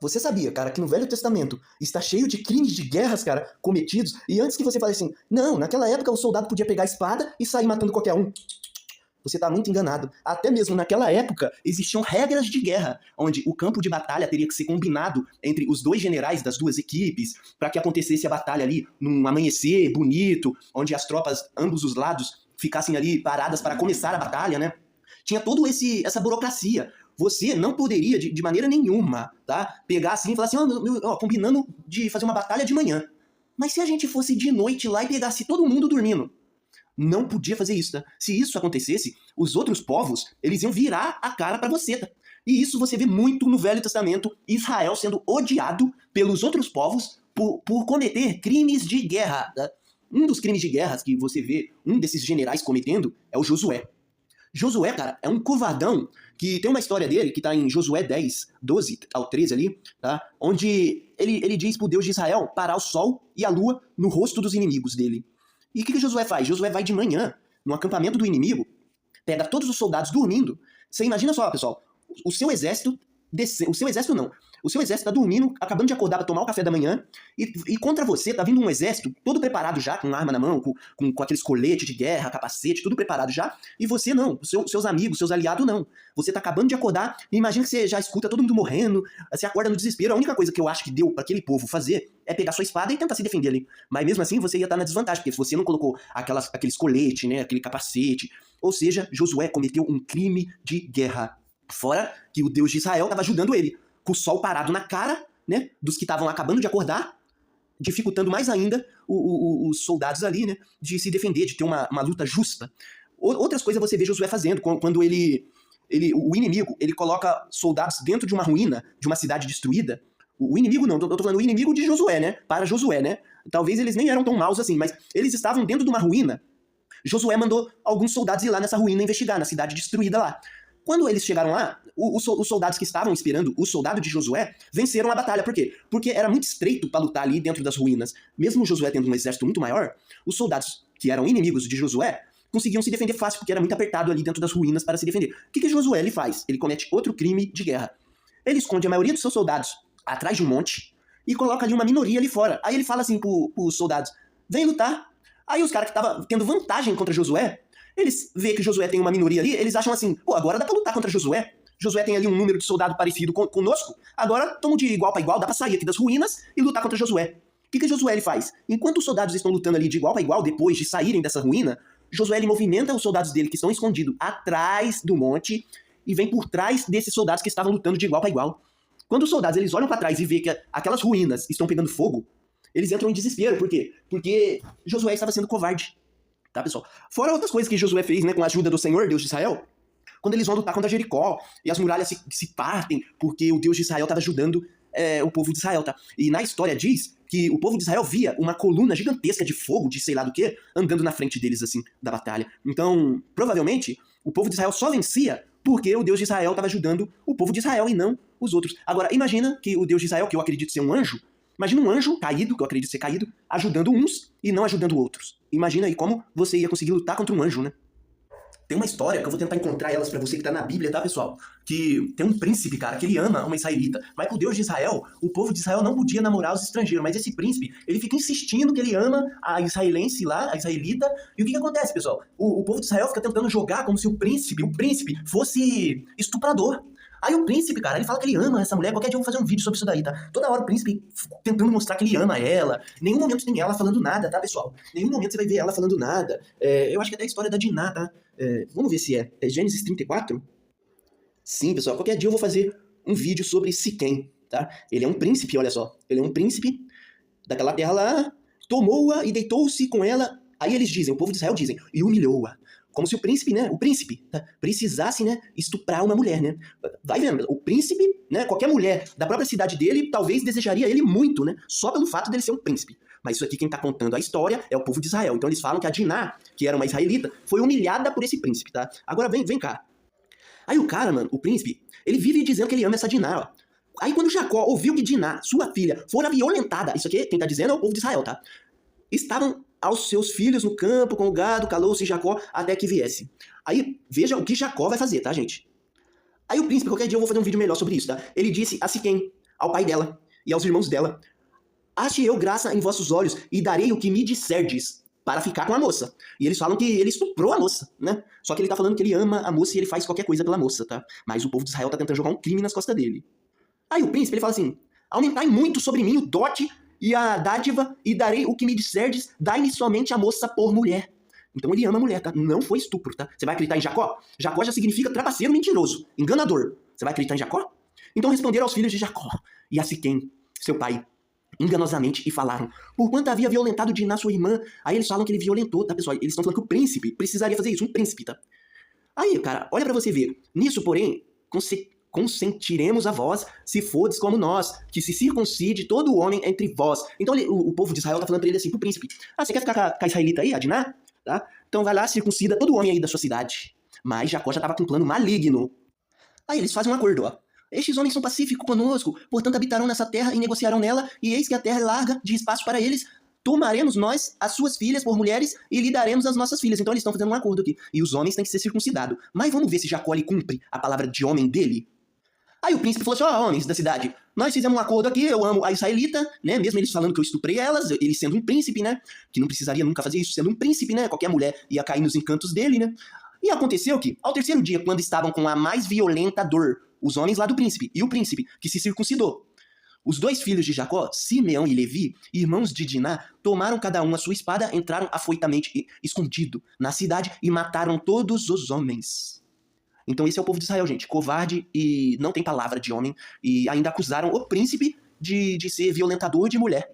Você sabia, cara, que no Velho Testamento está cheio de crimes de guerras, cara, cometidos? E antes que você fale assim, não, naquela época o soldado podia pegar a espada e sair matando qualquer um. Você está muito enganado. Até mesmo naquela época existiam regras de guerra, onde o campo de batalha teria que ser combinado entre os dois generais das duas equipes, para que acontecesse a batalha ali num amanhecer bonito, onde as tropas, ambos os lados, ficassem ali paradas para começar a batalha, né? Tinha toda essa burocracia. Você não poderia, de maneira nenhuma, tá, pegar assim e falar assim, combinando de fazer uma batalha de manhã. Mas se a gente fosse de noite lá e pegasse todo mundo dormindo? Não podia fazer isso, tá? Se isso acontecesse, os outros povos, eles iam virar a cara pra você, tá? E isso você vê muito no Velho Testamento, Israel sendo odiado pelos outros povos por cometer crimes de guerra, tá? Um dos crimes de guerra que você vê um desses generais cometendo é o Josué. Josué, cara, é um covardão que tem uma história dele que tá em Josué 10, 12 ao 13 ali, tá? Onde ele diz pro Deus de Israel parar o sol e a lua no rosto dos inimigos dele. E o que Josué faz? Josué vai de manhã no acampamento do inimigo, pega todos os soldados dormindo. Você imagina só, pessoal, o seu exército, o seu exército tá dormindo, acabando de acordar para tomar o café da manhã, e contra você tá vindo um exército todo preparado já, com arma na mão, com aqueles coletes de guerra, capacete, tudo preparado já, e você não, seus amigos, seus aliados não. Você tá acabando de acordar, e imagina que você já escuta todo mundo morrendo, você acorda no desespero. A única coisa que eu acho que deu para aquele povo fazer é pegar sua espada e tentar se defender ali. Mas mesmo assim você ia estar na desvantagem, porque se você não colocou aqueles coletes, né, aquele capacete, ou seja, Josué cometeu um crime de guerra. Fora que o Deus de Israel estava ajudando ele, com o sol parado na cara, né, dos que estavam acabando de acordar, dificultando mais ainda os soldados ali, né, de se defender, de ter uma luta justa. Outras coisas você vê Josué fazendo, quando o inimigo, ele coloca soldados dentro de uma ruína, de uma cidade destruída. O inimigo não, eu tô falando o inimigo de Josué, né, para Josué, né. Talvez eles nem eram tão maus assim, mas eles estavam dentro de uma ruína. Josué mandou alguns soldados ir lá nessa ruína investigar, na cidade destruída lá. Quando eles chegaram lá, os soldados que estavam esperando o soldado de Josué venceram a batalha. Por quê? Porque era muito estreito para lutar ali dentro das ruínas. Mesmo Josué tendo um exército muito maior, os soldados que eram inimigos de Josué conseguiam se defender fácil, porque era muito apertado ali dentro das ruínas para se defender. O que Josué ele faz? Ele comete outro crime de guerra. Ele esconde a maioria dos seus soldados atrás de um monte e coloca ali uma minoria ali fora. Aí ele fala assim pros soldados, vem lutar. Aí os caras que estavam tendo vantagem contra Josué, eles veem que Josué tem uma minoria ali, eles acham assim, pô, agora dá pra lutar contra Josué. Josué tem ali um número de soldado parecido conosco, agora estamos de igual para igual, dá pra sair aqui das ruínas e lutar contra Josué. O que Josué ele faz? Enquanto os soldados estão lutando ali de igual para igual, depois de saírem dessa ruína, Josué ele movimenta os soldados dele que estão escondidos atrás do monte e vem por trás desses soldados que estavam lutando de igual para igual. Quando os soldados eles olham para trás e veem que aquelas ruínas estão pegando fogo, eles entram em desespero. Por quê? Porque Josué estava sendo covarde. Tá, pessoal? Fora outras coisas que Josué fez, né, com a ajuda do Senhor, Deus de Israel, quando eles vão lutar contra Jericó, e as muralhas se partem, porque o Deus de Israel estava ajudando o povo de Israel, tá? E na história diz que o povo de Israel via uma coluna gigantesca de fogo, de sei lá do que, andando na frente deles, assim, da batalha. Então, provavelmente, o povo de Israel só vencia porque o Deus de Israel estava ajudando o povo de Israel e não os outros. Agora, imagina que o Deus de Israel, que eu acredito ser um anjo, imagina um anjo caído, que eu acredito ser caído, ajudando uns e não ajudando outros. Imagina aí como você ia conseguir lutar contra um anjo, né? Tem uma história, que eu vou tentar encontrar elas pra você que tá na Bíblia, tá, pessoal? Que tem um príncipe, cara, que ele ama uma israelita. Mas pro Deus de Israel, o povo de Israel não podia namorar os estrangeiros. Mas esse príncipe, ele fica insistindo que ele ama a israelense lá, a israelita. E o que acontece, pessoal? O povo de Israel fica tentando jogar como se o príncipe fosse estuprador. Aí o príncipe, cara, ele fala que ele ama essa mulher. Qualquer dia eu vou fazer um vídeo sobre isso daí, tá? Toda hora o príncipe tentando mostrar que ele ama ela. Em nenhum momento tem ela falando nada, tá, pessoal? Em nenhum momento você vai ver ela falando nada. Eu acho que até a história da Diná, tá? Vamos ver se é. É Gênesis 34? Sim, pessoal. Qualquer dia eu vou fazer um vídeo sobre Siquém, tá? Ele é um príncipe, olha só. Ele é um príncipe daquela terra lá, tomou-a e deitou-se com ela. Aí eles dizem, o povo de Israel dizem, e humilhou-a. Como se o príncipe, né, tá, precisasse, né, estuprar uma mulher, né? Vai vendo, o príncipe, né, qualquer mulher da própria cidade dele, talvez desejaria ele muito, né? Só pelo fato dele ser um príncipe. Mas isso aqui quem tá contando a história é o povo de Israel. Então eles falam que a Diná, que era uma israelita, foi humilhada por esse príncipe, tá? Agora vem cá. Aí o cara, mano, o príncipe, ele vive dizendo que ele ama essa Diná, ó. Aí quando Jacó ouviu que Diná, sua filha, fora violentada, isso aqui quem tá dizendo é o povo de Israel, tá? Estavam aos seus filhos no campo com o gado, calou-se Jacó até que viesse. Aí, veja o que Jacó vai fazer, tá, gente? Aí o príncipe, qualquer dia eu vou fazer um vídeo melhor sobre isso, tá? Ele disse a Siquém, ao pai dela e aos irmãos dela: ache eu graça em vossos olhos e darei o que me disserdes para ficar com a moça. E eles falam que ele estuprou a moça, né? Só que ele tá falando que ele ama a moça e ele faz qualquer coisa pela moça, tá? Mas o povo de Israel tá tentando jogar um crime nas costas dele. Aí o príncipe, ele fala assim: aumentai muito sobre mim o dote e a dádiva e darei o que me disserdes, dai-me somente a moça por mulher. Então ele ama a mulher, tá? Não foi estupro, tá? Você vai acreditar em Jacó? Jacó já significa trapaceiro, mentiroso, enganador. Você vai acreditar em Jacó? Então responderam aos filhos de Jacó e a Siquém, seu pai, enganosamente, e falaram: porquanto havia violentado Diná, sua irmã. Aí eles falam que ele violentou, tá, pessoal? Eles estão falando que o príncipe precisaria fazer isso, um príncipe, tá? Aí, cara, olha pra você ver. Nisso, porém, consentiremos a vós, se fodes como nós, que se circuncide todo o homem entre vós. Então o povo de Israel tá falando pra ele assim, pro príncipe: ah, você quer ficar com a israelita aí, a Diná? Tá? Então vai lá, circuncida todo homem aí da sua cidade. Mas Jacó já tava com um plano maligno. Aí eles fazem um acordo, ó. Estes homens são pacíficos conosco, portanto habitarão nessa terra e negociarão nela, e eis que a terra é larga de espaço para eles. Tomaremos nós as suas filhas por mulheres e lhe daremos as nossas filhas. Então eles estão fazendo um acordo aqui. E os homens têm que ser circuncidados. Mas vamos ver se Jacó ele cumpre a palavra de homem dele. Aí o príncipe falou assim: ó, homens da cidade, nós fizemos um acordo aqui, eu amo a israelita, né? Mesmo eles falando que eu estuprei elas, ele sendo um príncipe, né? Que não precisaria nunca fazer isso sendo um príncipe, né? Qualquer mulher ia cair nos encantos dele, né? E aconteceu que, ao terceiro dia, quando estavam com a mais violenta dor, os homens lá do príncipe e o príncipe, que se circuncidou, os dois filhos de Jacó, Simeão e Levi, irmãos de Diná, tomaram cada um a sua espada, entraram afoitamente escondido na cidade e mataram todos os homens. Então esse é o povo de Israel, gente, covarde e não tem palavra de homem, e ainda acusaram o príncipe de ser violentador de mulher.